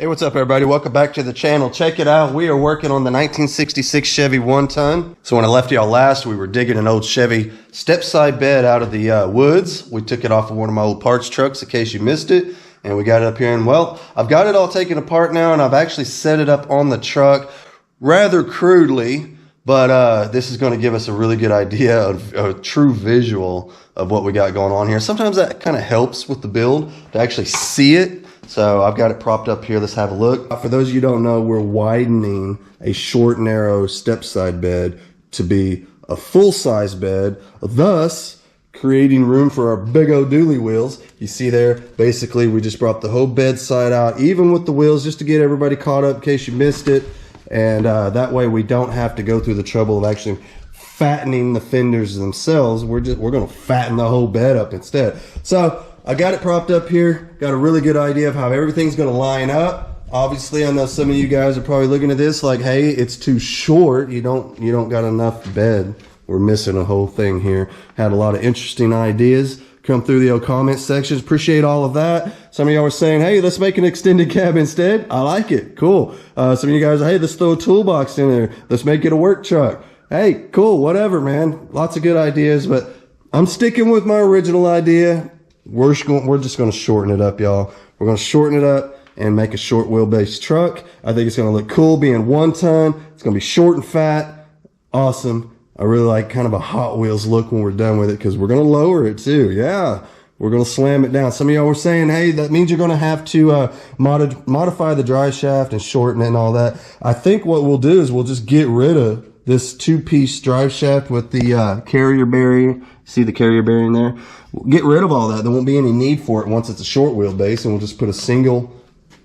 Hey, what's up everybody? Welcome back to the channel. Check it out. We are working on the 1966 Chevy 1-ton. So when I left y'all last, we were digging an old Chevy step-side bed out of the woods. We took it off of one of my old parts trucks in case you missed it. And we got it up here, and well, I've got it all taken apart now, and I've actually set it up on the truck rather crudely. But this is going to give us a really good idea of a true visual of what we got going on here. Sometimes that kind of helps with the build to actually see it. So I've got it propped up here. Let's have a look. For those of you who don't know, we're widening a short, narrow step-side bed to be a full-size bed, thus creating room for our big old dually wheels. You see there, basically we just brought the whole bed side out, even with the wheels, just to get everybody caught up in case you missed it. And that way we don't have to go through the trouble of actually fattening the fenders themselves. We're going to fatten the whole bed up instead. So I got it propped up here, got a really good idea of how everything's going to line up. Obviously, I know some of you guys are probably looking at this like, hey, it's too short. You don't got enough bed. We're missing a whole thing here. Had a lot of interesting ideas come through the comment sections. Appreciate all of that. Some of y'all were saying, hey, let's make an extended cab instead. I like it. Cool. Some of you guys are, hey, let's throw a toolbox in there. Let's make it a work truck. Hey, cool. Whatever, man. Lots of good ideas, but I'm sticking with my original idea. We're just going to shorten it up, y'all. We're going to shorten it up and make a short wheelbase truck. I think it's going to look cool being 1-ton. It's going to be short and fat. Awesome. I really like kind of a Hot Wheels look when we're done with it because we're going to lower it too. Yeah, we're going to slam it down. Some of y'all were saying, hey, that means you're going to have to modify the drive shaft and shorten it and all that. I think what we'll do is we'll just get rid of this 2-piece drive shaft with the carrier bearing. See the carrier bearing there? We'll get rid of all that. There won't be any need for it once it's a short wheelbase, and we'll just put a single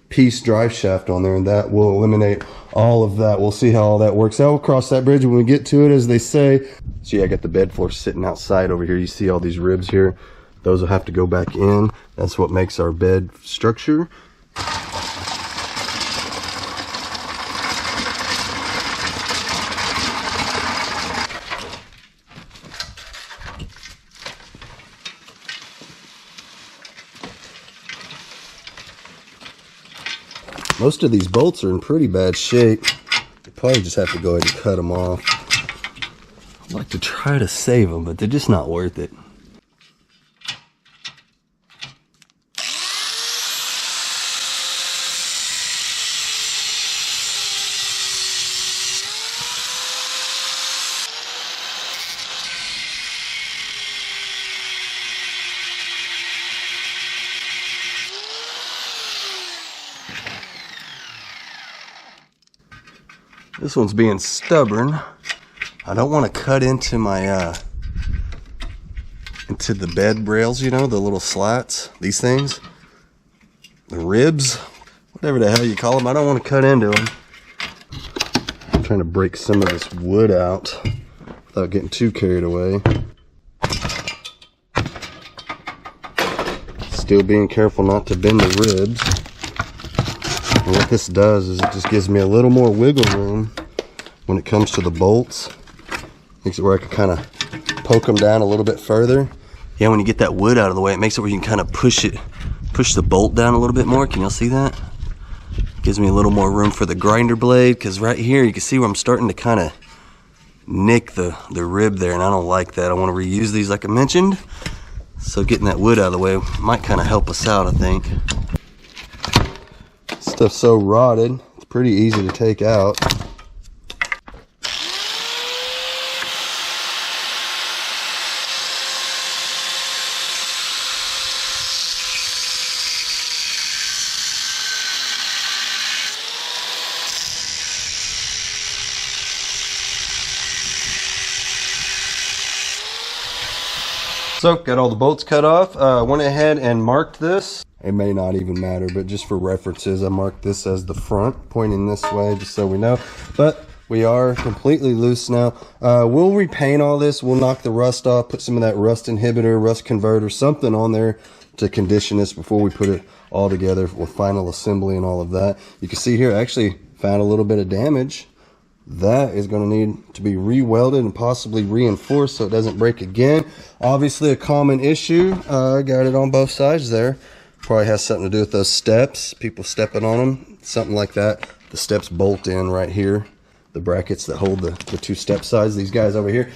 piece drive shaft on there, and that will eliminate all of that. We'll see how all that works out. We'll cross that bridge when we get to it, as they say. So yeah, I got the bed floor sitting outside over here. You see all these ribs here? Those will have to go back in. That's what makes our bed structure. Most of these bolts are in pretty bad shape. You probably just have to go ahead and cut them off. I'd like to try to save them, but they're just not worth it. This one's being stubborn. I don't want to cut into my into the bed rails, you know, the little slats, these things, the ribs, whatever the hell you call them. I don't want to cut into them. I'm trying to break some of this wood out without getting too carried away. Still being careful not to bend the ribs. And what this does is it just gives me a little more wiggle room when it comes to the bolts. Makes it where I can kind of poke them down a little bit further. Yeah, when you get that wood out of the way, it makes it where you can kind of push the bolt down a little bit more. Can y'all see that? Gives me a little more room for the grinder blade, because right here you can see where I'm starting to kind of nick the rib there, and I don't like that. I want to reuse these like I mentioned. So getting that wood out of the way might kind of help us out, I think. Stuff's so rotted, it's pretty easy to take out. So got all the bolts cut off. Went ahead and marked this. It may not even matter, but just for references, I marked this as the front, pointing this way, just so we know. But we are completely loose now. We'll repaint all this. We'll knock the rust off, put some of that rust inhibitor, rust converter, something on there to condition this before we put it all together with final assembly and all of that. You can see here, I actually found a little bit of damage. That is going to need to be re-welded and possibly reinforced so it doesn't break again. Obviously a common issue. I got it on both sides there. Probably has something to do with those steps, people stepping on them, something like that. The steps bolt in right here, the brackets that hold the two step sides, these guys over here.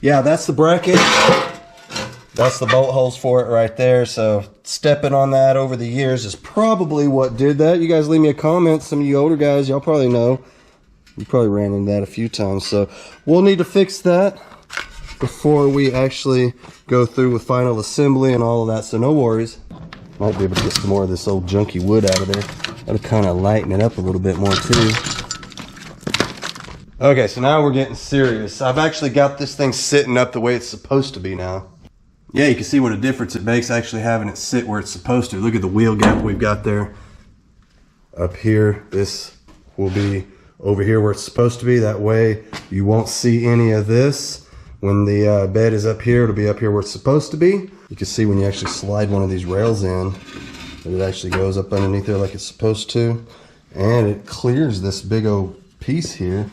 Yeah, that's the bracket. That's the bolt holes for it right there. So stepping on that over the years is probably what did that. You guys leave me a comment. Some of you older guys, y'all probably know. You probably ran into that a few times. So we'll need to fix that before we actually go through with final assembly and all of that. So no worries. Might be able to get some more of this old junky wood out of there. That'll kind of lighten it up a little bit more too. Okay, so now we're getting serious. I've actually got this thing sitting up the way it's supposed to be now. Yeah, you can see what a difference it makes actually having it sit where it's supposed to. Look at the wheel gap we've got there. Up here, this will be over here where it's supposed to be. That way you won't see any of this. When the bed is up here, it'll be up here where it's supposed to be. You can see when you actually slide one of these rails in, that it actually goes up underneath there like it's supposed to. And it clears this big old piece here.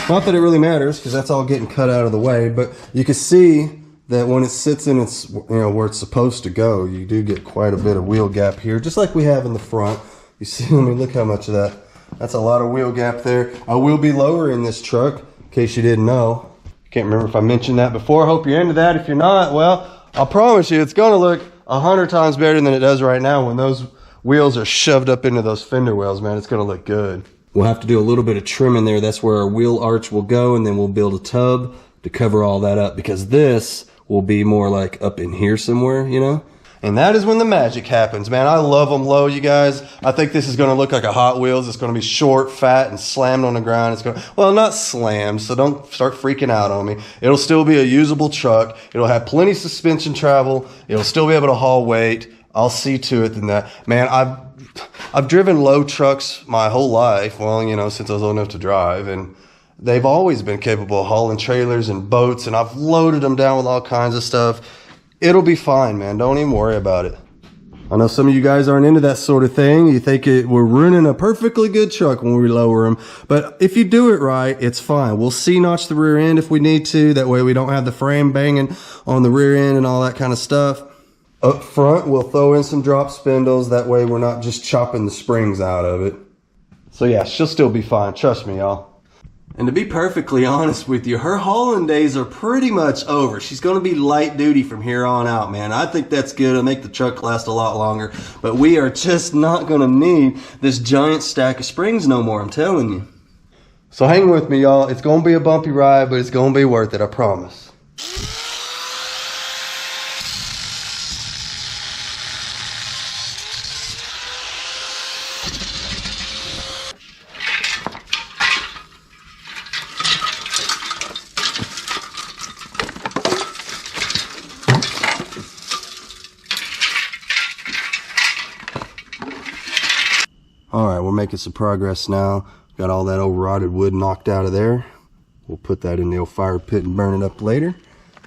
Not that it really matters, because that's all getting cut out of the way, but you can see that when it sits in its, where it's supposed to go, you do get quite a bit of wheel gap here, just like we have in the front. You see, I mean, look how much of that. That's a lot of wheel gap there. I will be lowering this truck, in case you didn't know. Can't remember if I mentioned that before. Hope you're into that. If you're not, well, I promise you, it's going to look 100 times better than it does right now when those wheels are shoved up into those fender wells, man. It's going to look good. We'll have to do a little bit of trim in there. That's where our wheel arch will go, and then we'll build a tub to cover all that up, because this will be more like up in here somewhere, you know? And that is when the magic happens, man. I love them low, you guys. I think this is going to look like a Hot Wheels. It's going to be short, fat, and slammed on the ground. It's going to, well, not slammed, so don't start freaking out on me. It'll still be a usable truck. It'll have plenty of suspension travel. It'll still be able to haul weight. I'll see to it than that. Man, I've driven low trucks my whole life. Well, you know, since I was old enough to drive, and they've always been capable of hauling trailers and boats, and I've loaded them down with all kinds of stuff. It'll be fine, man. Don't even worry about it. I know some of you guys aren't into that sort of thing. You think we're ruining a perfectly good truck when we lower them. But if you do it right, it's fine. We'll C-notch the rear end if we need to. That way we don't have the frame banging on the rear end and all that kind of stuff. Up front, we'll throw in some drop spindles. That way we're not just chopping the springs out of it. So yeah, she'll still be fine. Trust me, y'all. And to be perfectly honest with you, her hauling days are pretty much over. She's going to be light duty from here on out, man. I think that's good. It'll make the truck last a lot longer. But we are just not going to need this giant stack of springs no more, I'm telling you. So hang with me, y'all. It's going to be a bumpy ride, but it's going to be worth it, I promise. Alright, we're making some progress now. Got all that old rotted wood knocked out of there. We'll put that in the old fire pit and burn it up later.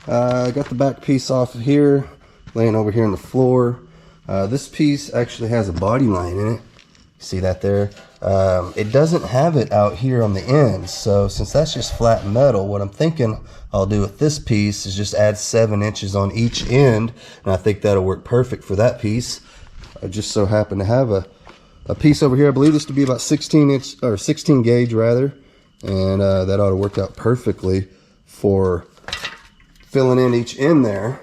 Got the back piece off of here, laying over here on the floor. This piece actually has a body line in it. See that there? It doesn't have it out here on the end, so since that's just flat metal, what I'm thinking I'll do with this piece is just add 7 inches on each end, and I think that'll work perfect for that piece. I just so happen to have a piece over here. I believe this to be about 16 gauge rather, and that ought to work out perfectly for filling in each end there.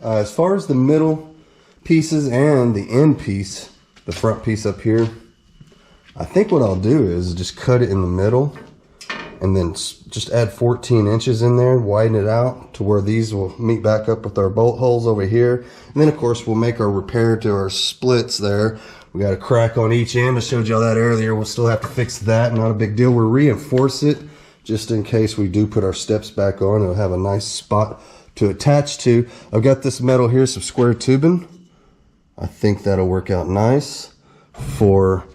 As far as the middle pieces and the end piece, the front piece up here, I think what I'll do is just cut it in the middle and then just add 14 inches in there, widen it out to where these will meet back up with our bolt holes over here. And then of course we'll make our repair to our splits there. We got a crack on each end. I showed y'all that earlier. We'll still have to fix that. Not a big deal. We'll reinforce it just in case we do put our steps back on. It'll have a nice spot to attach to. I've got this metal here, some square tubing. I think that'll work out nice for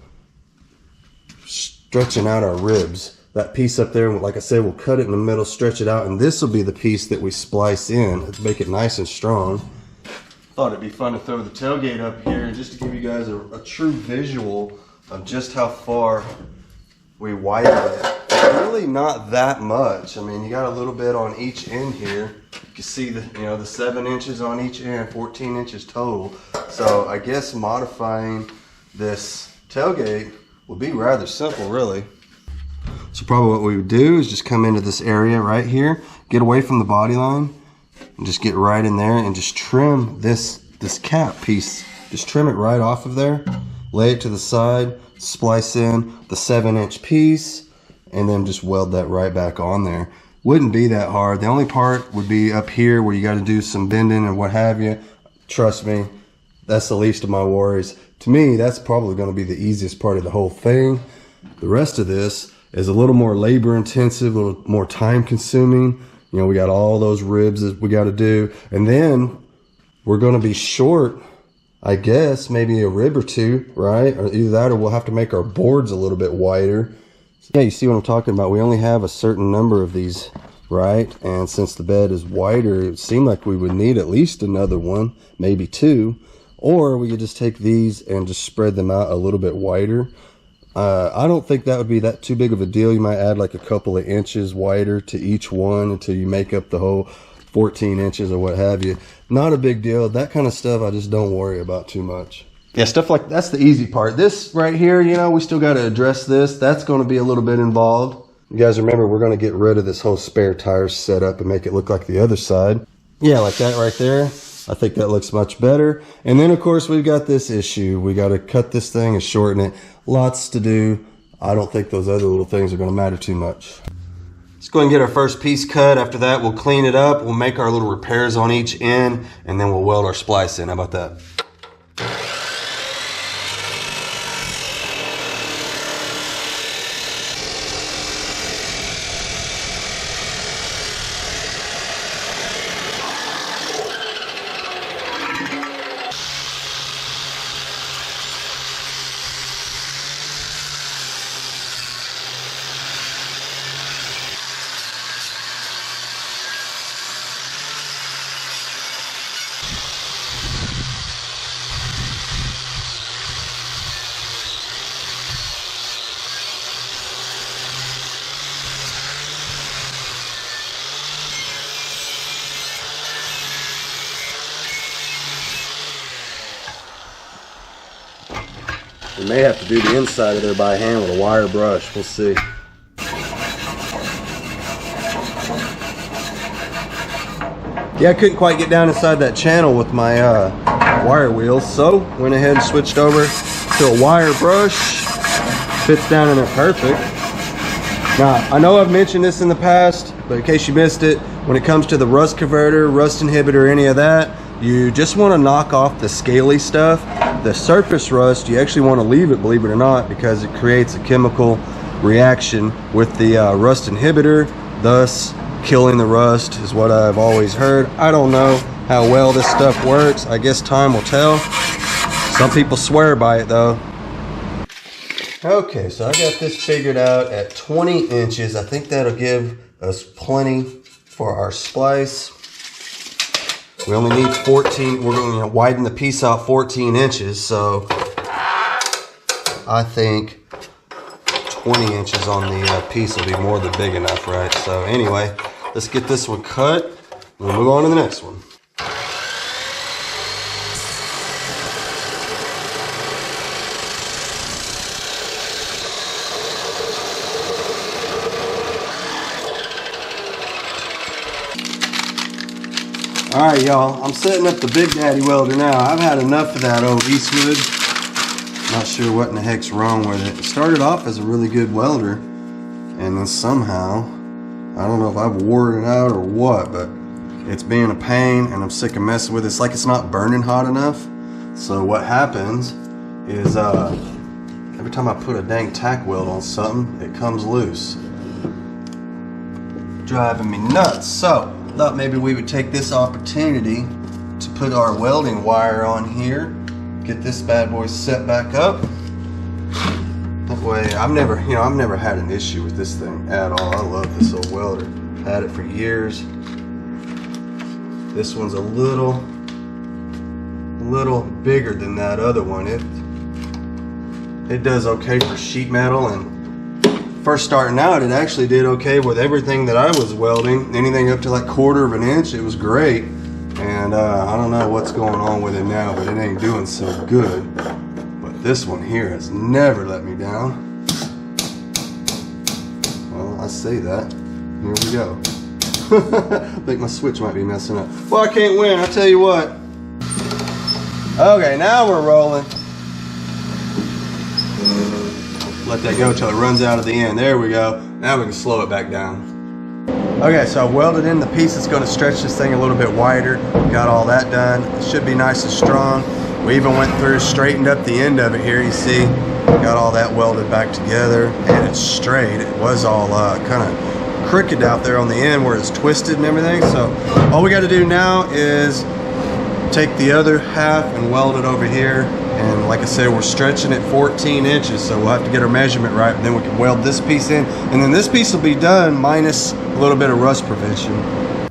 stretching out our ribs. That piece up there, like I said, we'll cut it in the middle, stretch it out, and this will be the piece that we splice in to make it nice and strong. Thought it'd be fun to throw the tailgate up here just to give you guys a true visual of just how far we widen it. Really not that much. I mean, you got a little bit on each end here. can see the, you know, the 7 inches on each end, 14 inches total. So I guess modifying this tailgate would be rather simple, really. So probably what we would do is just come into this area right here, get away from the body line, and just get right in there and just trim this cap piece. Just trim it right off of there, lay it to the side, splice in the 7-inch piece, and then just weld that right back on there. Wouldn't be that hard. The only part would be up here where you got to do some bending and what have you. Trust me, that's the least of my worries. To me, that's probably going to be the easiest part of the whole thing. The rest of this is a little more labor intensive, a little more time consuming. You know, we got all those ribs that we got to do. And then we're going to be short, I guess, maybe a rib or two, right? Or either that or we'll have to make our boards a little bit wider. Yeah, you see what I'm talking about. We only have a certain number of these, right? And since the bed is wider, it seemed like we would need at least another one, maybe 2. Or we could just take these and just spread them out a little bit wider. I don't think that would be that too big of a deal. You might add like a couple of inches wider to each one until you make up the whole 14 inches or what have you. Not a big deal. That kind of stuff I just don't worry about too much. Yeah, stuff like that's the easy part. This right here, you know, we still got to address this. That's going to be a little bit involved. You guys remember, we're going to get rid of this whole spare tire setup and make it look like the other side. Yeah, like that right there. I think that looks much better. And then, of course, we've got this issue. We got to cut this thing and shorten it. Lots to do. I don't think those other little things are going to matter too much. Let's go ahead and get our first piece cut. After that, we'll clean it up. We'll make our little repairs on each end, and then we'll weld our splice in. How about that? We may have to do the inside of there by hand with a wire brush. We'll see. Yeah, I couldn't quite get down inside that channel with my wire wheels, so went ahead and switched over to a wire brush. Fits down in there perfect. Now, I know I've mentioned this in the past, but in case you missed it, when it comes to the rust converter, rust inhibitor, any of that, you just want to knock off the scaly stuff. The surface rust, you actually want to leave it, believe it or not, because it creates a chemical reaction with the rust inhibitor, thus killing the rust is what I've always heard. I don't know how well this stuff works. I guess time will tell. Some people swear by it though. Okay, so I got this figured out at 20 inches. I think that'll give us plenty for our splice. We only need 14. We're going to widen the piece out 14 inches. So I think 20 inches on the piece will be more than big enough, right? So anyway, let's get this one cut. We'll move on to the next one. Alright y'all, I'm setting up the Big Daddy welder now. I've had enough of that old Eastwood. Not sure what in the heck's wrong with it. It started off as a really good welder, and then somehow, I don't know if I've wore it out or what, but it's being a pain and I'm sick of messing with it. It's like it's not burning hot enough. So what happens is every time I put a dang tack weld on something, it comes loose. Driving me nuts. So thought maybe we would take this opportunity to put our welding wire on here, get this bad boy set back up. That way, I've never had an issue with this thing at all. I love this old welder. Had it for years. This one's a little bigger than that other one. It does okay for sheet metal, and first starting out, it actually did okay with everything that I was welding. Anything up to like 1/4 of an inch, it was great. And I don't know what's going on with it now, but it ain't doing so good. But this one here has never let me down. Well, I say that. Here we go. I think my switch might be messing up. Well, I can't win, I'll tell you what. Okay, now we're rolling. Let that go till it runs out of the end. There we go. Now we can slow it back down. Okay, so I welded in the piece that's going to stretch this thing a little bit wider. Got all that done. It should be nice and strong. We even went through, straightened up the end of it here. You see, got all that welded back together, and it's straight. It was all kind of crooked out there on the end where it's twisted and everything. So all we got to do now is take the other half and weld it over here. And like I said, we're stretching it 14 inches, so we'll have to get our measurement right, and then we can weld this piece in, and then this piece will be done minus a little bit of rust prevention.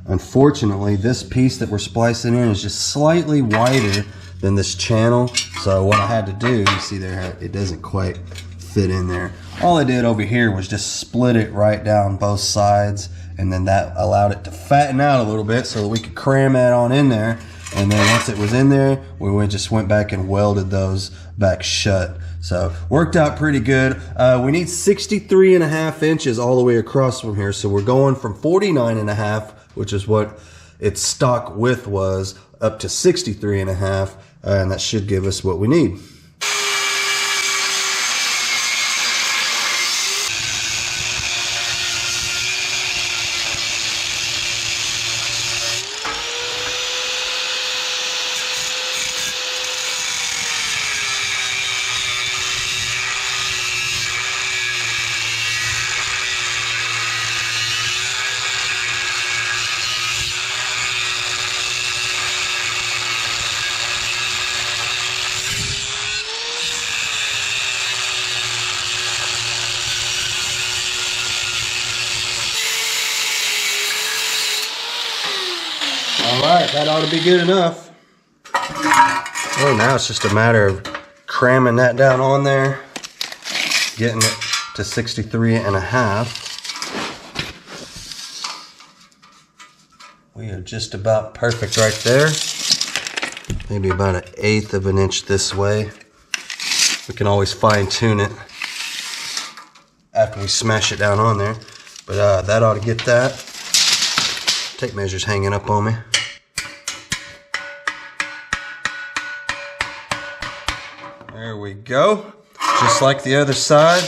Unfortunately, this piece that we're splicing in is just slightly wider than this channel, so what I had to do, you see there, it doesn't quite fit in there. All I did over here was just split it right down both sides, and then that allowed it to fatten out a little bit so that we could cram that on in there. And then once it was in there, we just went back and welded those back shut. So worked out pretty good. We need 63.5 inches all the way across from here. So we're going from 49.5, which is what its stock width was, up to 63.5, and that should give us what we need. Alright, that ought to be good enough. Oh, now it's just a matter of cramming that down on there, getting it to 63.5. We are just about perfect right there. Maybe about 1/8 of an inch this way. We can always fine tune it after we smash it down on there. But that ought to get that. Tape measure's hanging up on me. There we go. Just like the other side,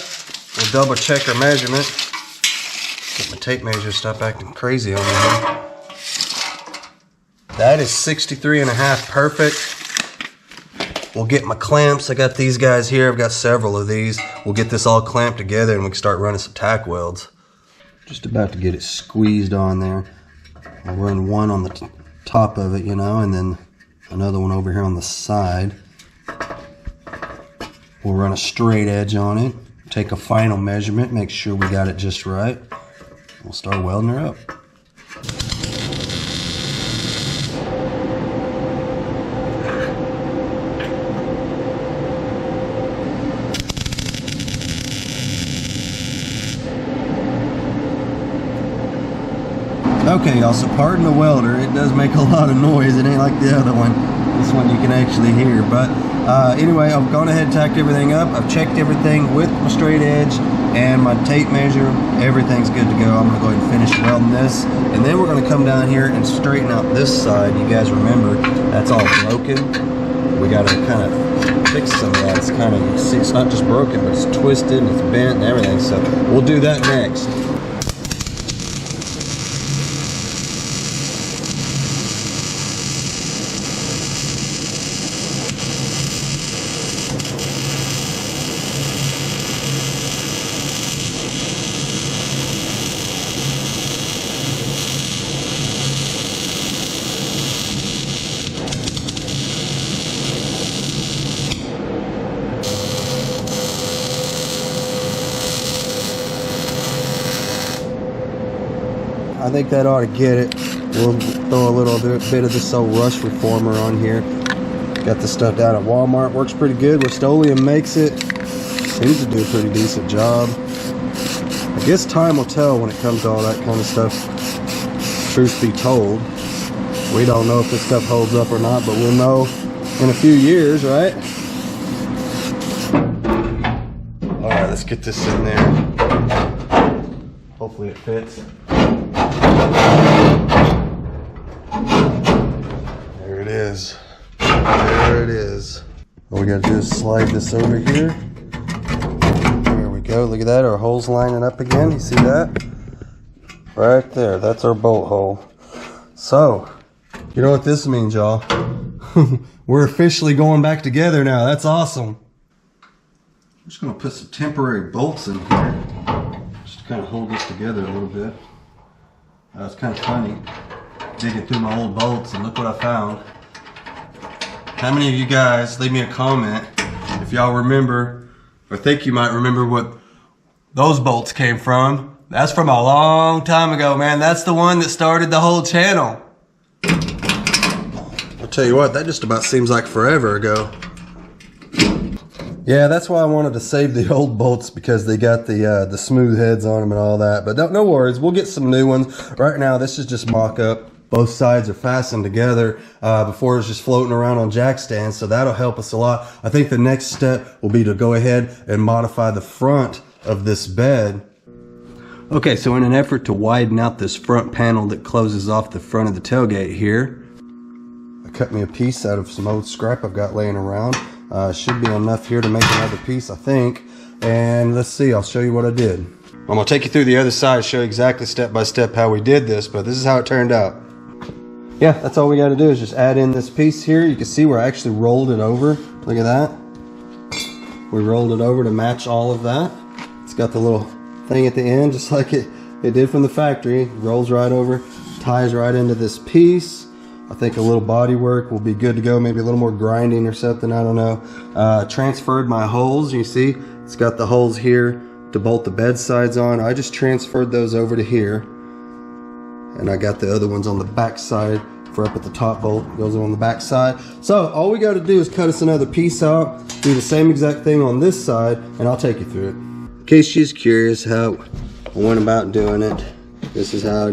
we'll double check our measurement. Get my tape measure, stop acting crazy on me here. That is 63.5, perfect. We'll get my clamps. I got these guys here. I've got several of these. We'll get this all clamped together and we can start running some tack welds. Just about to get it squeezed on there. I'll run one on the top of it, you know, and then another one over here on the side. We'll run a straight edge on it, take a final measurement, make sure we got it just right. We'll start welding her up. Okay, y'all, so pardon the welder. It does make a lot of noise. It ain't like the other one. This one you can actually hear. But anyway, I've gone ahead and tacked everything up. I've checked everything with my straight edge and my tape measure. Everything's good to go. I'm going to go ahead and finish welding this. And then we're going to come down here and straighten out this side. You guys remember, that's all broken. We got to kind of fix some of that. It's kind of, you see, it's not just broken, but it's twisted and it's bent and everything. So we'll do that next. I think that ought to get it. We'll throw a little bit of this old rust reformer on here. Got the stuff down at Walmart. Works pretty good. Rust-Oleum makes it. Seems to do a pretty decent job. I guess time will tell when it comes to all that kind of stuff. Truth be told, we don't know if this stuff holds up or not, but we'll know in a few years, right? All right, let's get this in there. Hopefully it fits. There it is. There it is. All we gotta do is slide this over here. There we go. Look at that. Our hole's lining up again. You see that? Right there. That's our bolt hole. So, you know what this means, y'all? We're officially going back together now. That's awesome. I'm just gonna put some temporary bolts in here, just to kind of hold this together a little bit. It's kind of funny, digging through my old bolts, and look what I found. How many of you guys, leave me a comment if y'all remember, or think you might remember what those bolts came from. That's from a long time ago, man. That's the one that started the whole channel. I'll tell you what, that just about seems like forever ago. Yeah, that's why I wanted to save the old bolts, because they got the smooth heads on them and all that. But no worries, we'll get some new ones. Right now, this is just mock-up. Both sides are fastened together. Before it's just floating around on jack stands, so that'll help us a lot. I think the next step will be to go ahead and modify the front of this bed. Okay, so in an effort to widen out this front panel that closes off the front of the tailgate here, I cut me a piece out of some old scrap I've got laying around. Should be enough here to make another piece, I think. And let's see, I'll show you what I did. I'm gonna take you through the other side, show you exactly step by step how we did this, but this is how it turned out. Yeah, that's all we gotta do is just add in this piece here. You can see where I actually rolled it over. Look at that. We rolled it over to match all of that. It's got the little thing at the end, just like it did from the factory. It rolls right over, ties right into this piece. I think a little body work will be good to go, maybe a little more grinding or something, I don't know. Transferred my holes, you see, it's got the holes here to bolt the bed sides on. I just transferred those over to here. And I got the other ones on the back side for up at the top bolt, goes on the back side. So all we gotta do is cut us another piece out, do the same exact thing on this side, and I'll take you through it. In case she's curious how I went about doing it, this is how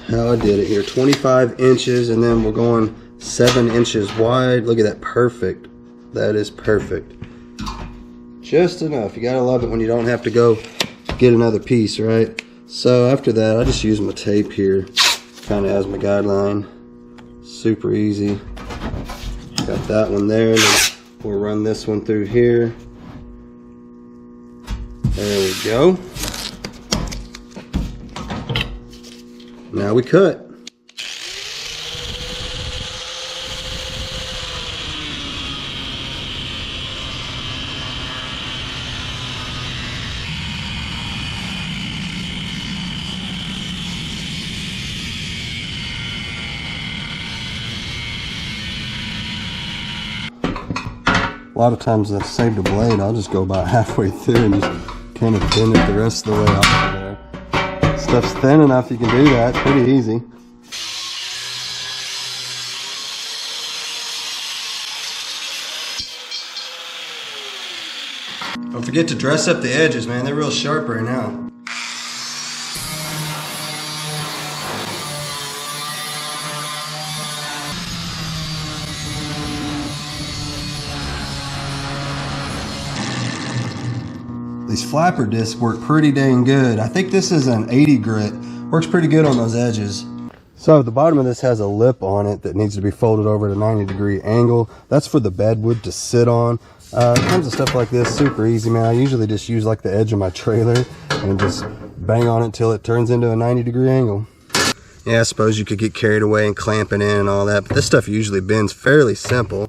I did it here. 25 inches, and then we're going 7 inches wide. Look at that, perfect. That is perfect. Just enough. You gotta love it when you don't have to go get another piece, right? So after that, I just use my tape here, kind of as my guideline. Super easy. Got that one there, and then we'll run this one through here. There we go. Now we cut. A lot of times I've saved a blade, I'll just go about halfway through and just kind of bend it the rest of the way out of there. Stuff's thin enough you can do that, pretty easy. Don't forget to dress up the edges, man, they're real sharp right now. These flapper discs work pretty dang good. I think this is an 80 grit. Works pretty good on those edges. So the bottom of this has a lip on it that needs to be folded over at a 90-degree angle. That's for the bedwood to sit on. It comes with stuff like this, super easy, man. I usually just use like the edge of my trailer and just bang on it until it turns into a 90-degree angle. Yeah, I suppose you could get carried away and clamp it in and all that, but this stuff usually bends fairly simple.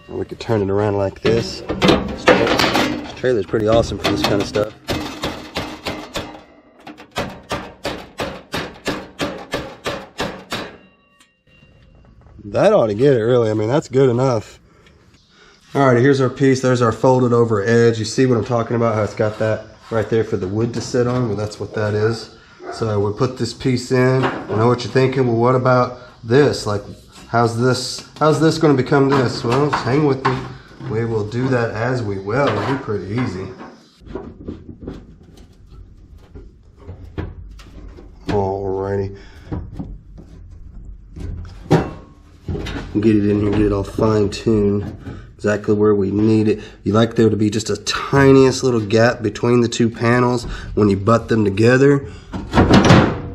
And we could turn it around like this. This trailer's pretty awesome for this kind of stuff. That ought to get it, really. I mean, that's good enough. Alright, here's our piece. There's our folded over edge. You see what I'm talking about? How it's got that right there for the wood to sit on? Well, that's what that is. So we put this piece in. I know what you're thinking. Well, what about this? Like, how's this going to become this? Well, just hang with me. We will do that as we weld. It'll be pretty easy. Alrighty. Get it in here, get it all fine-tuned. Exactly where we need it. You like there to be just a tiniest little gap between the two panels when you butt them together.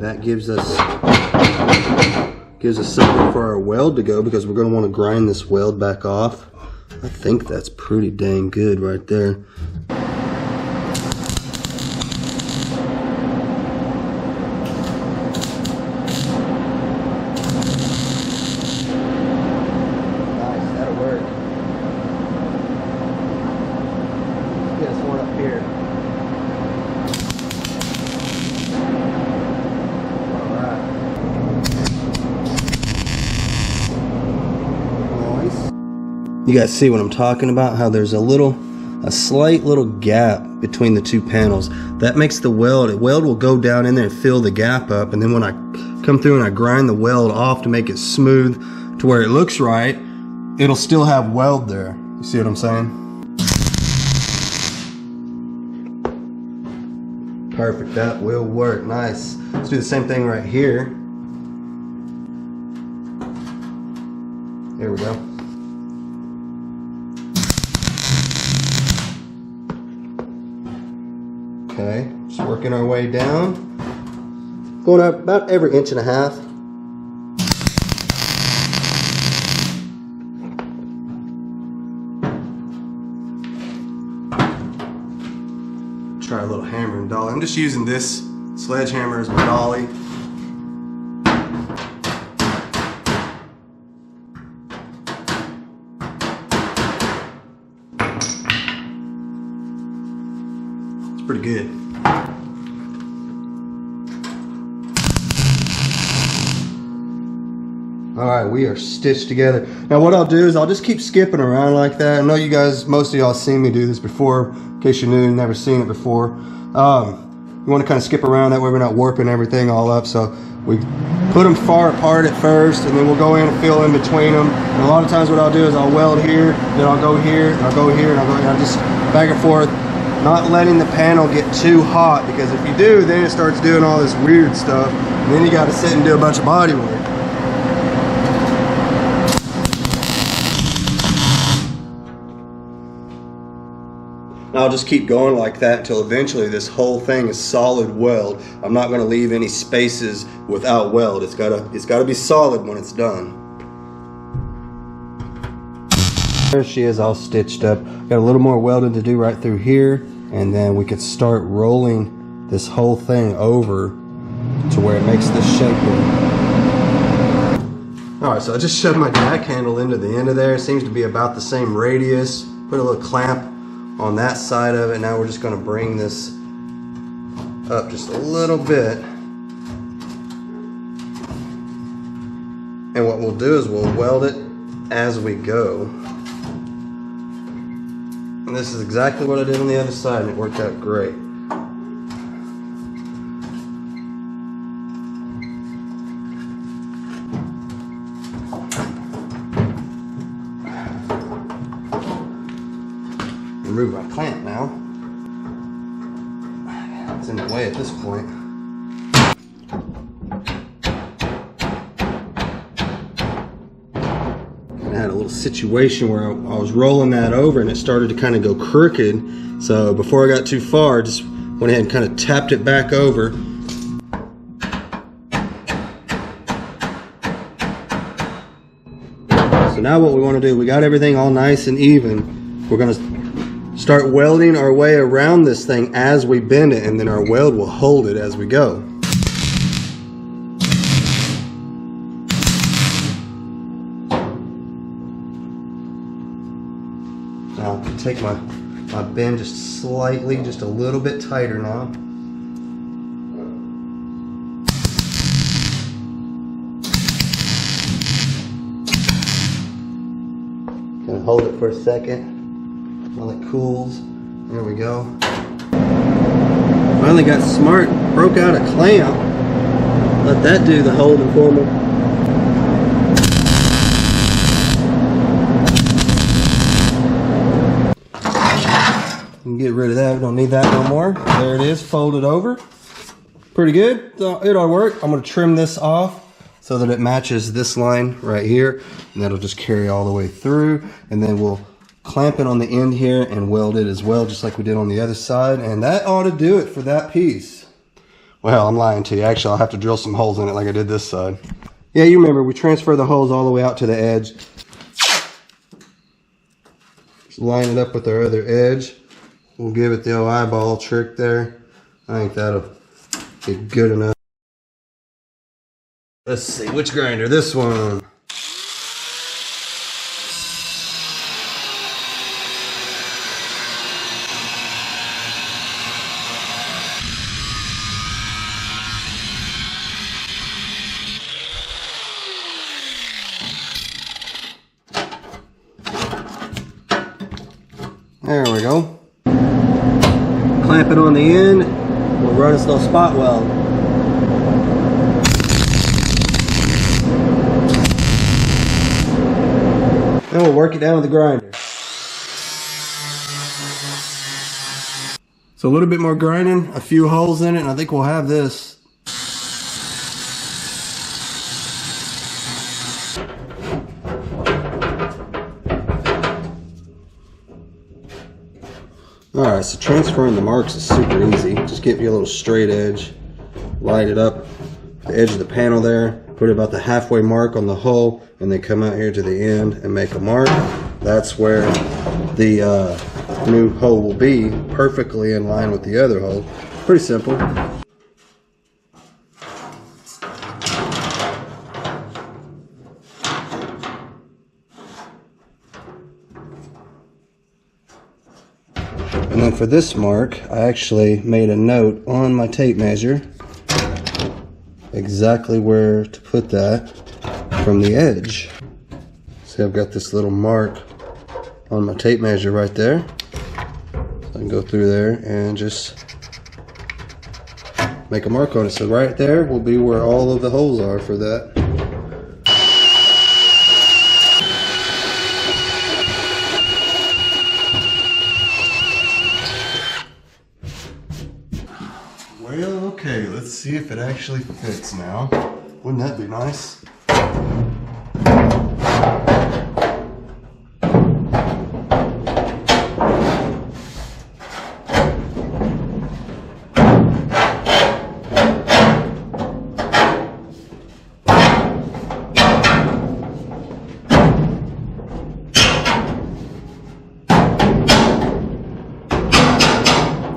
That gives us something for our weld to go, because we're going to want to grind this weld back off. I think that's pretty dang good right there. You guys see what I'm talking about? How there's a slight little gap between the two panels. That makes the weld will go down in there and fill the gap up, and then when I come through and I grind the weld off to make it smooth to where it looks right, it'll still have weld there. You see what I'm saying? Perfect, that will work. Nice. Let's do the same thing right here. There we go. Okay, just working our way down. Going up about every 1.5 inches. Try a little hammer and dolly. I'm just using this sledgehammer as my dolly. Pretty good. Alright, we are stitched together. Now what I'll do is I'll just keep skipping around like that. I know you guys, most of y'all seen me do this before. In case you're new and never seen it before. You want to kind of skip around, that way we're not warping everything all up. So we put them far apart at first, and then we'll go in and fill in between them. And a lot of times what I'll do is I'll weld here, then I'll go here, and I'll go here, and I'll go here. I'll just back and forth. Not letting the panel get too hot, because if you do, then it starts doing all this weird stuff, and then you got to sit and do a bunch of body work. And I'll just keep going like that until eventually this whole thing is solid weld. I'm not going to leave any spaces without weld. It's got to be solid when it's done. There she is, all stitched up. Got a little more welding to do right through here, and then we could start rolling this whole thing over to where it makes this shape. Alright, so I just shoved my jack handle into the end of there. It seems to be about the same radius. Put a little clamp on that side of it. Now we're just going to bring this up just a little bit. And what we'll do is we'll weld it as we go. And this is exactly what I did on the other side, and it worked out great. Remove my clamp now. It's in the way at this point. I had a little situation where I was rolling that over and it started to kind of go crooked. So before I got too far, I just went ahead and kind of tapped it back over. So now what we want to do, we got everything all nice and even. We're going to start welding our way around this thing as we bend it, and then our weld will hold it as we go. Now I can take my bend just slightly, just a little bit tighter now. Gonna hold it for a second while it cools. There we go. Finally got smart, broke out a clamp. Let that do the holding for me. Get rid of that, we don't need that no more. There it is, folded over. Pretty good, so it'll work. I'm gonna trim this off so that it matches this line right here, and that'll just carry all the way through, and then we'll clamp it on the end here and weld it as well, just like we did on the other side, and that ought to do it for that piece. Well, I'm lying to you. Actually, I'll have to drill some holes in it like I did this side. Yeah, you remember, we transfer the holes all the way out to the edge. Just line it up with our other edge. We'll give it the old eyeball trick there. I think that'll be good enough. Let's see, which grinder? This one. There we go. Clamp it on the end. We'll run this little spot weld. Then we'll work it down with the grinder. So a little bit more grinding, a few holes in it, and I think we'll have this. Alright, so transferring the marks is super easy. Just get you a little straight edge, light it up, the edge of the panel there, put about the halfway mark on the hole, and then come out here to the end and make a mark. That's where the new hole will be, perfectly in line with the other hole. Pretty simple. And then for this mark, I actually made a note on my tape measure exactly where to put that from the edge. See, I've got this little mark on my tape measure right there. So I can go through there and just make a mark on it. So right there will be where all of the holes are for that. Well, okay, let's see if it actually fits now. Wouldn't that be nice?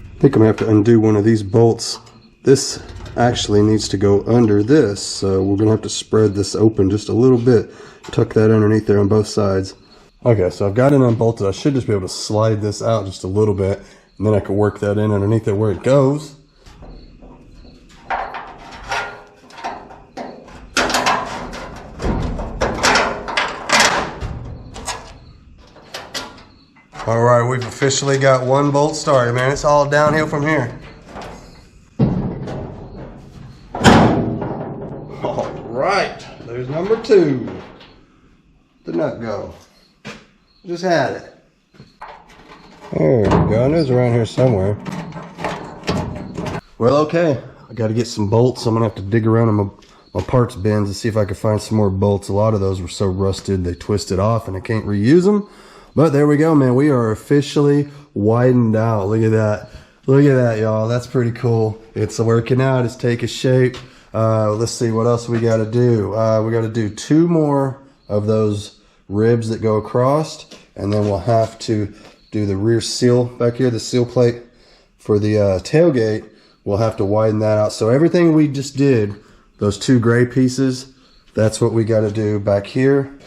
I think I'm gonna have to undo one of these bolts. This actually needs to go under this, so we're gonna have to spread this open just a little bit, tuck that underneath there on both sides. Okay, so I've got it unbolted. I should just be able to slide this out just a little bit, and then I can work that in underneath it where it goes. All right, we've officially got one bolt started, man. It's all downhill from here. All right, there's number 2. The nut go. Just had it. There we go. I know it's around here somewhere. Well, okay. I got to get some bolts. I'm gonna have to dig around in my parts bins to see if I can find some more bolts. A lot of those were so rusted they twisted off, and I can't reuse them. But there we go, man. We are officially widened out. Look at that. Look at that, y'all. That's pretty cool. It's working out. It's taking shape. Let's see what else we got to do. We got to do 2 more of those ribs that go across, and then we'll have to do the rear seal back here, the seal plate for the tailgate. We'll have to widen that out. So everything we just did, those 2 gray pieces, that's what we got to do back here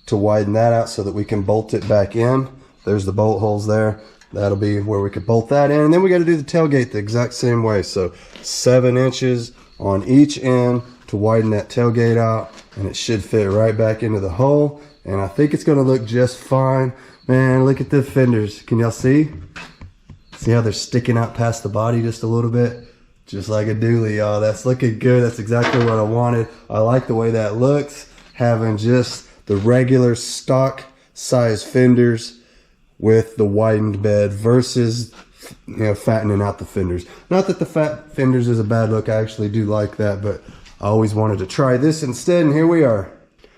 to widen that out so that we can bolt it back in. There's the bolt holes there. That'll be where we could bolt that in. And then we got to do the tailgate the exact same way. So 7 inches on each end to widen that tailgate out, and it should fit right back into the hole. And I think it's going to look just fine. Man, look at the fenders. Can y'all see? See how they're sticking out past the body just a little bit? Just like a dually, y'all. That's looking good. That's exactly what I wanted. I like the way that looks. Having just the regular stock size fenders with the widened bed versus, you know, fattening out the fenders. Not that the fat fenders is a bad look. I actually do like that, but I always wanted to try this instead, and here we are.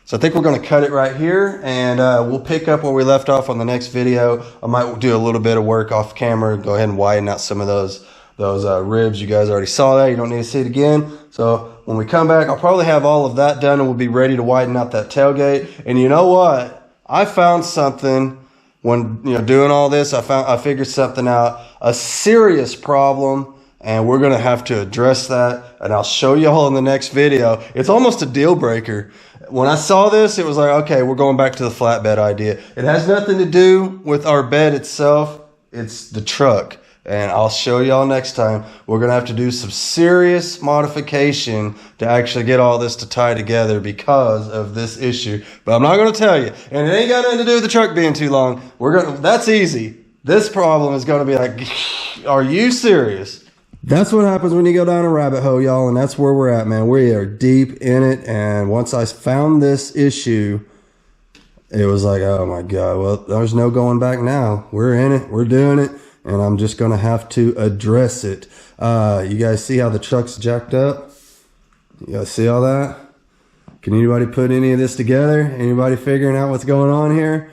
So I think we're going to cut it right here, and we'll pick up where we left off on the next video. I might do a little bit of work off camera, go ahead and widen out some of those ribs. You guys already saw that. You don't need to see it again. So when we come back, I'll probably have all of that done, and we'll be ready to widen out that tailgate. And you know what? I found something when, you know, doing all this. I figured something out, a serious problem, and we're going to have to address that, and I'll show you all in the next video. It's almost a deal breaker. When I saw this, it was like, okay, we're going back to the flatbed idea. It has nothing to do with our bed itself. It's the truck. And I'll show y'all next time. We're going to have to do some serious modification to actually get all this to tie together because of this issue. But I'm not going to tell you. And it ain't got nothing to do with the truck being too long. That's easy. This problem is going to be like, are you serious? That's what happens when you go down a rabbit hole, y'all. And that's where we're at, man. We are deep in it. And once I found this issue, it was like, oh my God, well, there's no going back now. We're in it. We're doing it. And I'm just going to have to address it. You guys see how the truck's jacked up? You guys see all that? Can anybody put any of this together? Anybody figuring out what's going on here?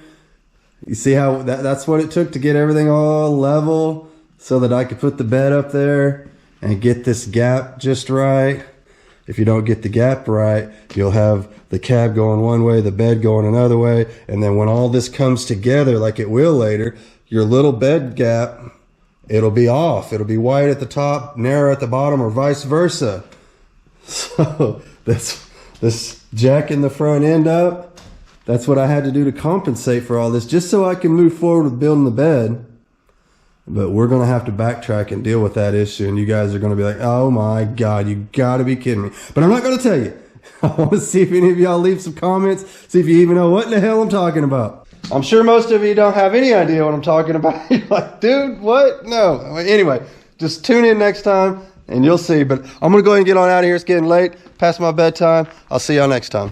You see how that's what it took to get everything all level so that I could put the bed up there and get this gap just right. If you don't get the gap right, you'll have the cab going one way, the bed going another way. And then when all this comes together like it will later, your little bed gap, it'll be off. It'll be wide at the top, narrow at the bottom, or vice versa. So this jacking the front end up, that's what I had to do to compensate for all this, just so I can move forward with building the bed. But we're going to have to backtrack and deal with that issue. And you guys are going to be like, oh my God, you got to be kidding me. But I'm not going to tell you. I want to see if any of y'all leave some comments, see if you even know what in the hell I'm talking about. I'm sure most of you don't have any idea what I'm talking about. You're like, dude, what? No. Anyway, just tune in next time and you'll see. But I'm going to go ahead and get on out of here. It's getting late, past my bedtime. I'll see y'all next time.